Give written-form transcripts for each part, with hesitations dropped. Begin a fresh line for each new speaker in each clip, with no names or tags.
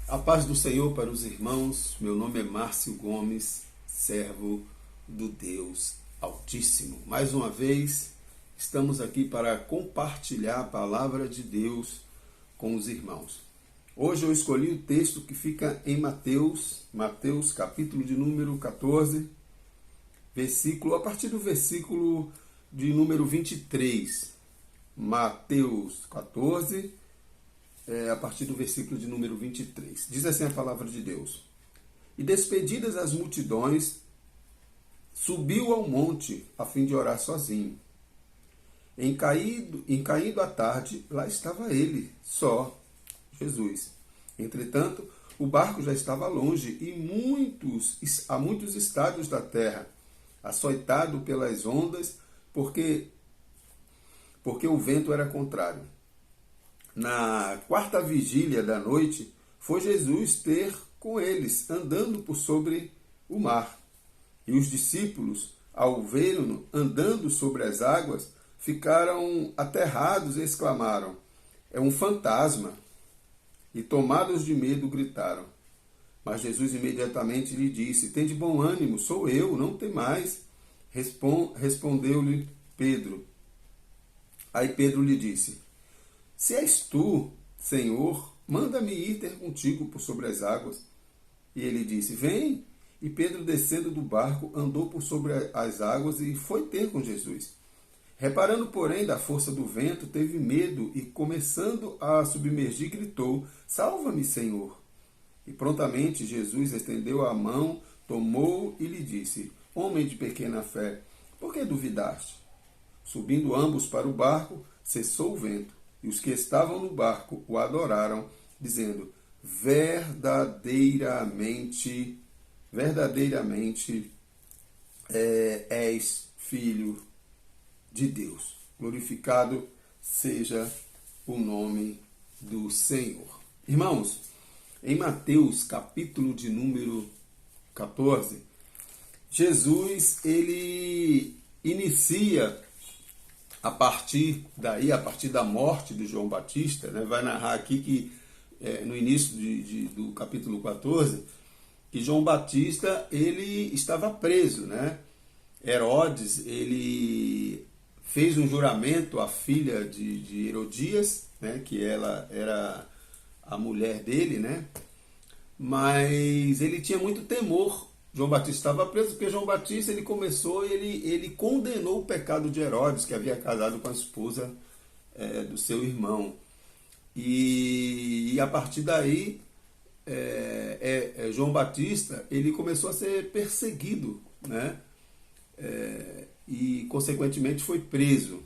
A paz do Senhor para os irmãos. Meu nome é Márcio Gomes, servo do Deus Altíssimo. Mais uma vez, estamos aqui para compartilhar a palavra de Deus com os irmãos. Hoje eu escolhi o texto que fica em Mateus capítulo de número 14, a partir do versículo de número 23. Mateus 14, a partir do versículo de número 23. Diz assim a palavra de Deus: E despedidas as multidões, subiu ao monte a fim de orar sozinho. Em caindo a tarde, lá estava ele, só, Jesus. Entretanto, o barco já estava longe e a muitos estádios da terra, açoitado pelas ondas, porque o vento era contrário. Na quarta vigília da noite, foi Jesus ter com eles, andando por sobre o mar. E os discípulos, ao vê-lo andando sobre as águas, ficaram aterrados e exclamaram: É um fantasma! E tomados de medo, gritaram. Mas Jesus imediatamente lhe disse: Tende bom ânimo, sou eu, não temais. Respondeu-lhe Pedro. Aí Pedro lhe disse: Se és tu, Senhor, manda-me ir ter contigo por sobre as águas. E ele disse: Vem. E Pedro, descendo do barco, andou por sobre as águas e foi ter com Jesus. Reparando, porém, da força do vento, teve medo e, começando a submergir, gritou: Salva-me, Senhor! E prontamente Jesus estendeu a mão, tomou e lhe disse: Homem de pequena fé, por que duvidaste? Subindo ambos para o barco, cessou o vento, e os que estavam no barco o adoraram, dizendo: Verdadeiramente és filho de Deus. Glorificado seja o nome do Senhor. Irmãos, em Mateus capítulo de número 14, Jesus ele inicia a partir da morte de João Batista, né, vai narrar aqui que no início do capítulo 14, que João Batista ele estava preso, né? Herodes ele fez um juramento à filha de Herodias, né, que ela era a mulher dele, né? Mas ele tinha muito temor. João Batista estava preso porque João Batista ele condenou o pecado de Herodes, que havia casado com a esposa do seu irmão. E a partir daí, João Batista ele começou a ser perseguido, né? E consequentemente foi preso.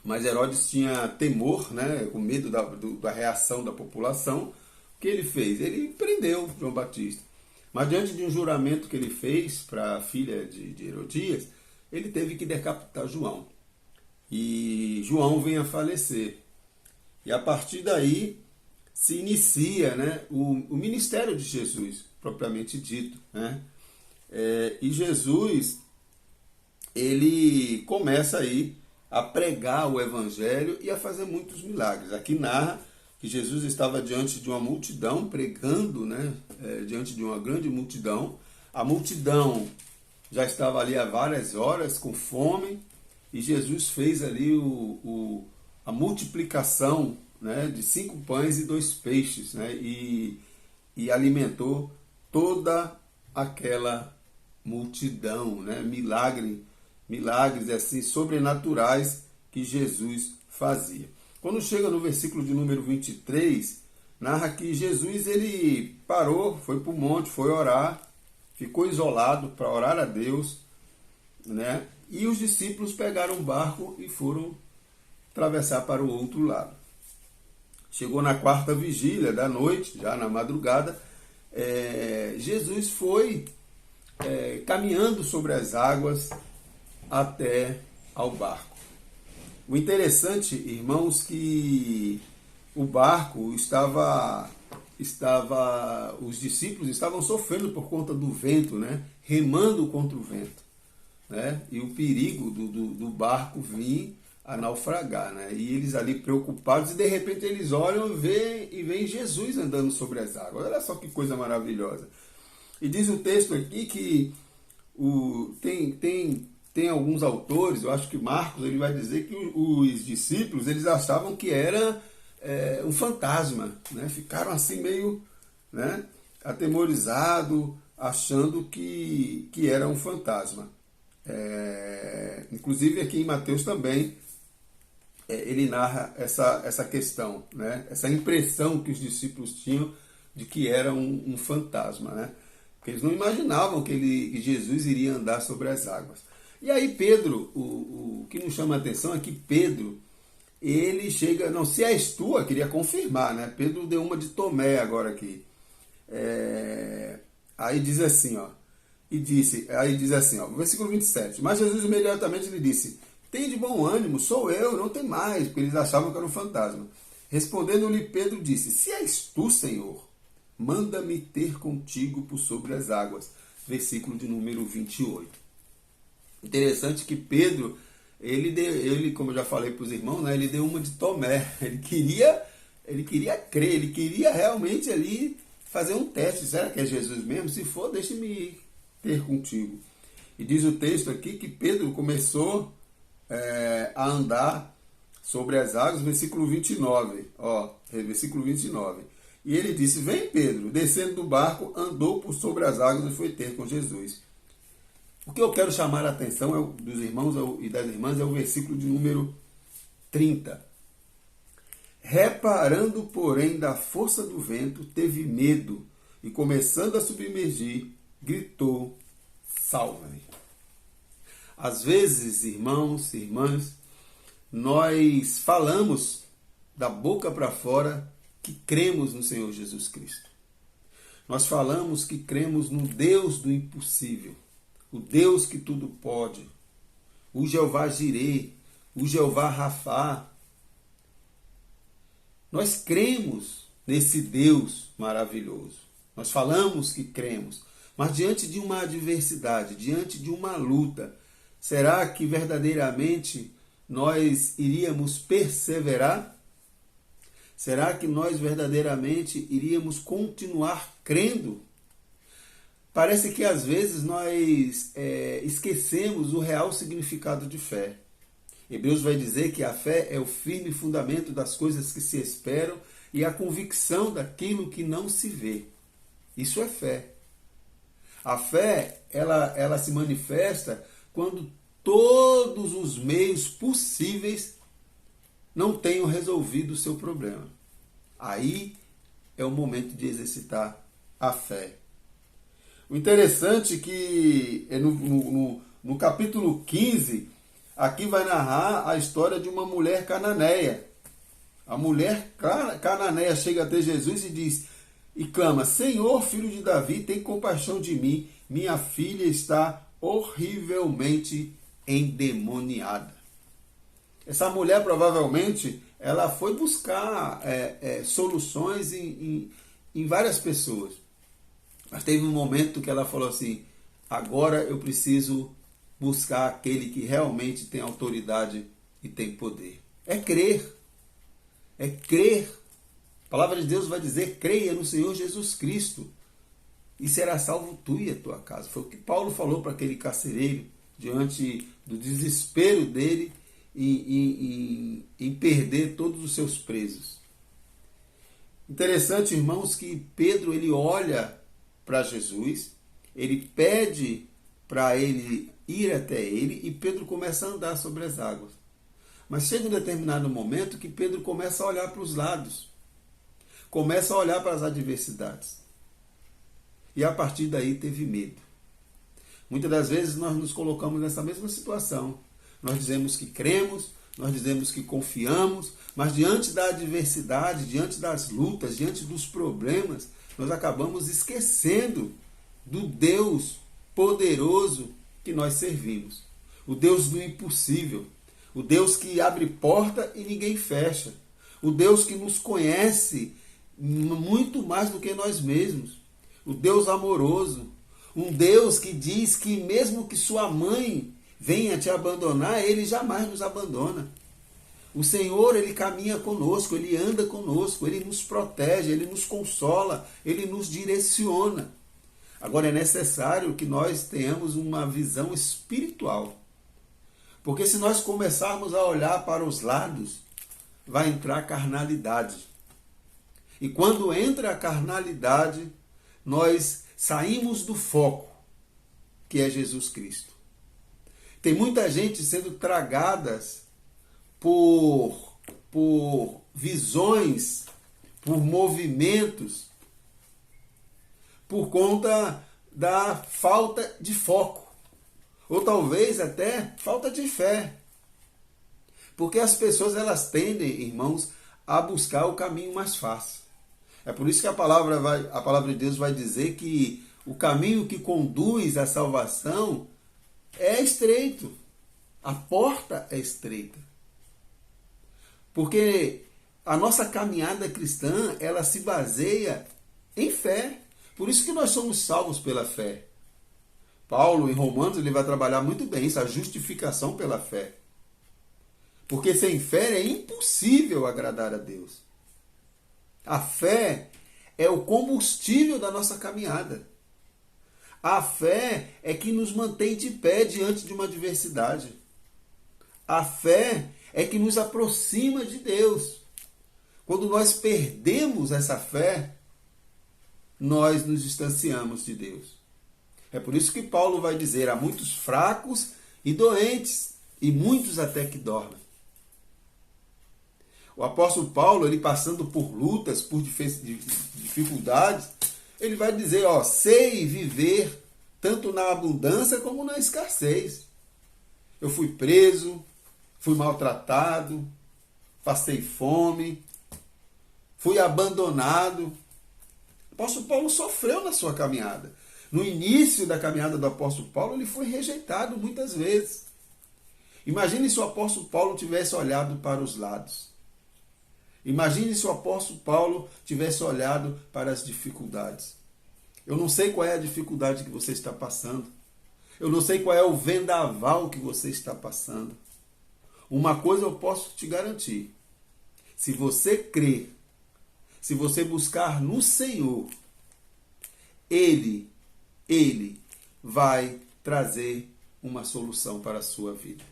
Mas Herodes tinha temor, né, com medo da reação da população. O que ele fez? Ele prendeu João Batista. Mas diante de um juramento que ele fez para a filha de Herodias, ele teve que decapitar João. E João vem a falecer. E a partir daí se inicia, né, o ministério de Jesus, propriamente dito, né? E Jesus ele começa aí a pregar o evangelho e a fazer muitos milagres. Aqui narra que Jesus estava diante de uma multidão, pregando, né, diante de uma grande multidão. A multidão já estava ali há várias horas com fome, e Jesus fez ali a multiplicação, né, de 5 pães e 2 peixes, né, e alimentou toda aquela multidão, né, milagres assim sobrenaturais que Jesus fazia. Quando chega no versículo de número 23, narra que Jesus ele parou, foi para o monte, foi orar, ficou isolado para orar a Deus, né? E os discípulos pegaram um barco e foram atravessar para o outro lado. Chegou na quarta vigília da noite, já na madrugada, Jesus foi caminhando sobre as águas até ao barco. O interessante, irmãos, que o barco os discípulos estavam sofrendo por conta do vento, né? Remando contra o vento, né? E o perigo do barco vir a naufragar, né? E eles ali preocupados, e de repente eles olham e veem Jesus andando sobre as águas. Olha só que coisa maravilhosa. E diz o texto aqui que tem alguns autores, eu acho que Marcos, ele vai dizer que os discípulos, eles achavam que era um fantasma, né? Ficaram assim meio, né, atemorizados, achando que era um fantasma. Inclusive aqui em Mateus também, ele narra essa questão, né? Essa impressão que os discípulos tinham de que era um fantasma, né? Porque eles não imaginavam que Jesus iria andar sobre as águas. E aí Pedro, o que nos chama a atenção é que Pedro, ele chega, não, se és tu, eu queria confirmar, né? Pedro deu uma de Tomé agora aqui. Aí diz assim, ó, aí diz assim, ó, versículo 27, mas Jesus imediatamente lhe disse, tem de bom ânimo, sou eu, não tem mais, porque eles achavam que era um fantasma. Respondendo-lhe Pedro disse, se és tu, Senhor, manda-me ter contigo por sobre as águas. Versículo de número 28. Interessante que Pedro, ele como eu já falei para os irmãos, né, ele deu uma de Tomé. Ele queria crer, ele queria realmente ali fazer um teste. Será que é Jesus mesmo? Se for, deixe-me ter contigo. E diz o texto aqui que Pedro começou a andar sobre as águas, versículo 29. Ó, versículo 29. E ele disse, vem Pedro, descendo do barco, andou por sobre as águas e foi ter com Jesus. O que eu quero chamar a atenção dos irmãos e das irmãs é o versículo de número 30. Reparando, porém, da força do vento, teve medo e, começando a submergir, gritou, salva-me. Às vezes, irmãos e irmãs, nós falamos da boca para fora que cremos no Senhor Jesus Cristo. Nós falamos que cremos no Deus do impossível, o Deus que tudo pode, o Jeová Jireh, o Jeová Rafá. Nós cremos nesse Deus maravilhoso. Nós falamos que cremos, mas diante de uma adversidade, diante de uma luta, será que verdadeiramente nós iríamos perseverar? Será que nós verdadeiramente iríamos continuar crendo? Parece que às vezes nós esquecemos o real significado de fé. Hebreus vai dizer que a fé é o firme fundamento das coisas que se esperam e a convicção daquilo que não se vê. Isso é fé. A fé, ela se manifesta quando todos os meios possíveis não tenham resolvido o seu problema. Aí é o momento de exercitar a fé. O interessante é que no capítulo 15, aqui vai narrar a história de uma mulher cananeia. A mulher cananeia chega até Jesus e diz, e clama, Senhor, filho de Davi, tem compaixão de mim, minha filha está horrivelmente endemoniada. Essa mulher provavelmente ela foi buscar soluções em várias pessoas. Mas teve um momento que ela falou assim, agora eu preciso buscar aquele que realmente tem autoridade e tem poder. É crer. É crer. A palavra de Deus vai dizer, creia no Senhor Jesus Cristo e será salvo tu e a tua casa. Foi o que Paulo falou para aquele carcereiro diante do desespero dele em perder todos os seus presos. Interessante, irmãos, que Pedro ele olha para Jesus, ele pede para ele ir até ele e Pedro começa a andar sobre as águas. Mas chega um determinado momento que Pedro começa a olhar para os lados, começa a olhar para as adversidades. E a partir daí teve medo. Muitas das vezes nós nos colocamos nessa mesma situação. Nós dizemos que cremos, nós dizemos que confiamos, mas diante da adversidade, diante das lutas, diante dos problemas, nós acabamos esquecendo do Deus poderoso que nós servimos. O Deus do impossível. O Deus que abre porta e ninguém fecha. O Deus que nos conhece muito mais do que nós mesmos. O Deus amoroso. Um Deus que diz que mesmo que sua mãe venha te abandonar, Ele jamais nos abandona. O Senhor, Ele caminha conosco, Ele anda conosco, Ele nos protege, Ele nos consola, Ele nos direciona. Agora é necessário que nós tenhamos uma visão espiritual. Porque se nós começarmos a olhar para os lados, vai entrar carnalidade. E quando entra a carnalidade, nós saímos do foco, que é Jesus Cristo. Tem muita gente sendo tragadas por visões, por movimentos, por conta da falta de foco. Ou talvez até falta de fé. Porque as pessoas elas tendem, irmãos, a buscar o caminho mais fácil. É por isso que a palavra de Deus vai dizer que o caminho que conduz à salvação é estreito. A porta é estreita. Porque a nossa caminhada cristã, ela se baseia em fé. Por isso que nós somos salvos pela fé. Paulo, em Romanos, ele vai trabalhar muito bem isso, a justificação pela fé. Porque sem fé é impossível agradar a Deus. A fé é o combustível da nossa caminhada. A fé é que nos mantém de pé diante de uma adversidade. A fé é que nos aproxima de Deus. Quando nós perdemos essa fé, nós nos distanciamos de Deus. É por isso que Paulo vai dizer, há muitos fracos e doentes, e muitos até que dormem. O apóstolo Paulo, ele passando por lutas, por dificuldades, ele vai dizer, sei viver tanto na abundância como na escassez. Eu fui preso, fui maltratado, passei fome, fui abandonado. O apóstolo Paulo sofreu na sua caminhada. No início da caminhada do apóstolo Paulo, ele foi rejeitado muitas vezes. Imagine se o apóstolo Paulo tivesse olhado para os lados. Imagine se o apóstolo Paulo tivesse olhado para as dificuldades. Eu não sei qual é a dificuldade que você está passando. Eu não sei qual é o vendaval que você está passando. Uma coisa eu posso te garantir. Se você crer, se você buscar no Senhor, Ele vai trazer uma solução para a sua vida.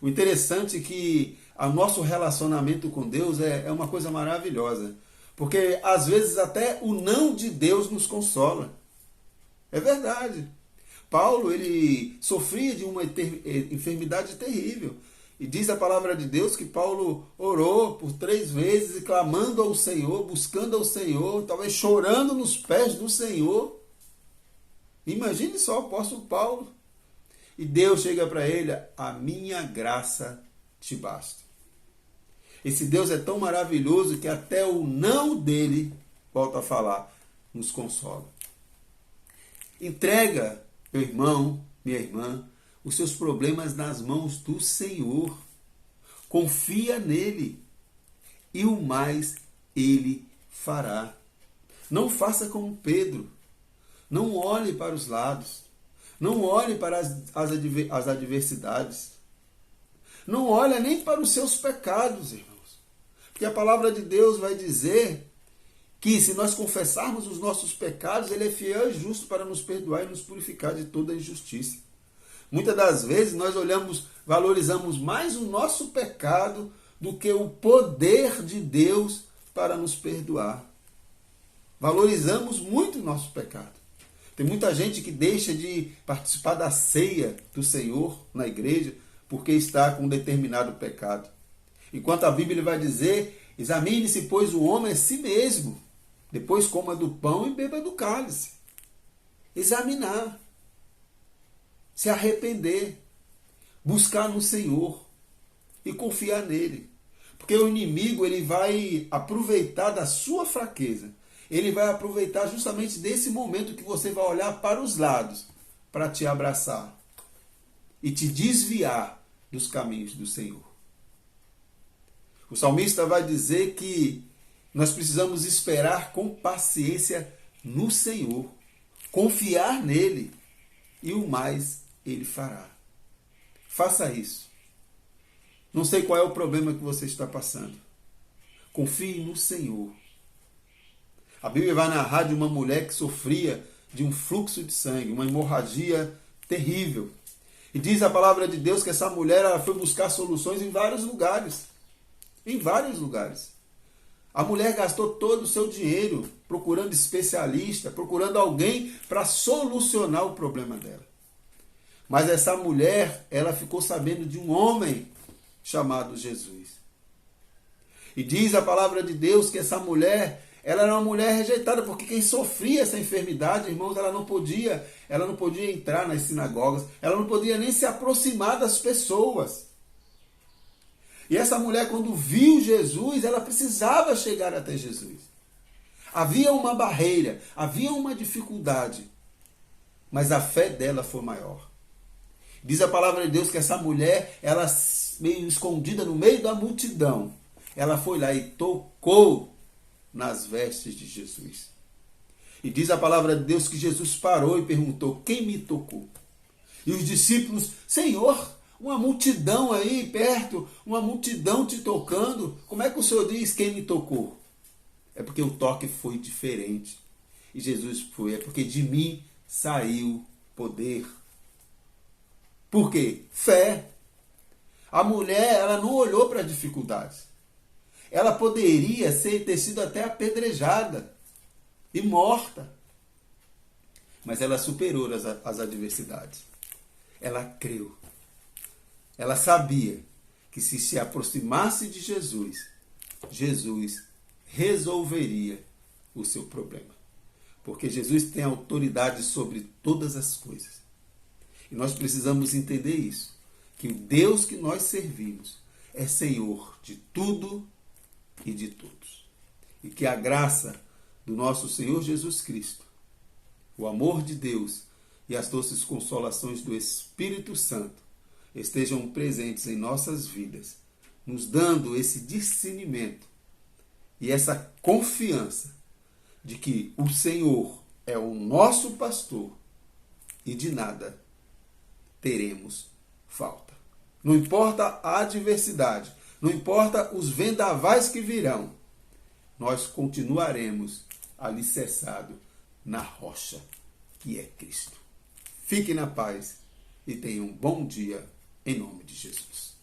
O interessante é que o nosso relacionamento com Deus é uma coisa maravilhosa. Porque às vezes até o não de Deus nos consola. É verdade. Paulo, ele sofria de uma enfermidade terrível. E diz a palavra de Deus que Paulo orou por 3 vezes e clamando ao Senhor, buscando ao Senhor, talvez chorando nos pés do Senhor. Imagine só o apóstolo Paulo. E Deus chega para ele, a minha graça te basta. Esse Deus é tão maravilhoso que até o não dele, volta a falar, nos consola. Entrega, meu irmão, minha irmã, os seus problemas nas mãos do Senhor. Confia nele e o mais ele fará. Não faça como Pedro. Não olhe para os lados. Não olhe para as adversidades. Não olhe nem para os seus pecados, irmãos. Porque a palavra de Deus vai dizer que se nós confessarmos os nossos pecados, Ele é fiel e justo para nos perdoar e nos purificar de toda injustiça. Muitas das vezes nós valorizamos mais o nosso pecado do que o poder de Deus para nos perdoar. Valorizamos muito o nosso pecado. Tem muita gente que deixa de participar da ceia do Senhor na igreja porque está com um determinado pecado. Enquanto a Bíblia vai dizer, examine-se, pois, o homem a si mesmo. Depois coma do pão e beba do cálice. Examinar. Se arrepender. Buscar no Senhor. E confiar nele. Porque o inimigo ele vai aproveitar da sua fraqueza. Ele vai aproveitar justamente desse momento que você vai olhar para os lados para te abraçar e te desviar dos caminhos do Senhor. O salmista vai dizer que nós precisamos esperar com paciência no Senhor, confiar nele e o mais ele fará. Faça isso. Não sei qual é o problema que você está passando. Confie no Senhor. A Bíblia vai narrar de uma mulher que sofria de um fluxo de sangue, uma hemorragia terrível. E diz a palavra de Deus que essa mulher ela foi buscar soluções em vários lugares. Em vários lugares. A mulher gastou todo o seu dinheiro procurando especialista, procurando alguém para solucionar o problema dela. Mas essa mulher, ela ficou sabendo de um homem chamado Jesus. E diz a palavra de Deus que essa mulher, ela era uma mulher rejeitada, porque quem sofria essa enfermidade, irmãos, ela não podia entrar nas sinagogas, ela não podia nem se aproximar das pessoas. E essa mulher, quando viu Jesus, ela precisava chegar até Jesus. Havia uma barreira, havia uma dificuldade, mas a fé dela foi maior. Diz a palavra de Deus que essa mulher, ela meio escondida no meio da multidão, ela foi lá e tocou nas vestes de Jesus. E diz a palavra de Deus que Jesus parou e perguntou: quem me tocou? E os discípulos: Senhor, uma multidão aí perto, uma multidão te tocando, como é que o Senhor diz quem me tocou? É porque o toque foi diferente. E Jesus foi: é porque de mim saiu poder. Por quê? Fé. A mulher, ela não olhou para as dificuldades. Ela poderia ter sido até apedrejada e morta. Mas ela superou as adversidades. Ela creu. Ela sabia que se aproximasse de Jesus, Jesus resolveria o seu problema. Porque Jesus tem autoridade sobre todas as coisas. E nós precisamos entender isso. Que o Deus que nós servimos é Senhor de tudo e de todos. E que a graça do nosso Senhor Jesus Cristo, o amor de Deus e as doces consolações do Espírito Santo estejam presentes em nossas vidas, nos dando esse discernimento e essa confiança de que o Senhor é o nosso pastor e de nada teremos falta. Não importa a adversidade, não importa os vendavais que virão, nós continuaremos alicerçados na rocha que é Cristo. Fique na paz e tenha um bom dia em nome de Jesus.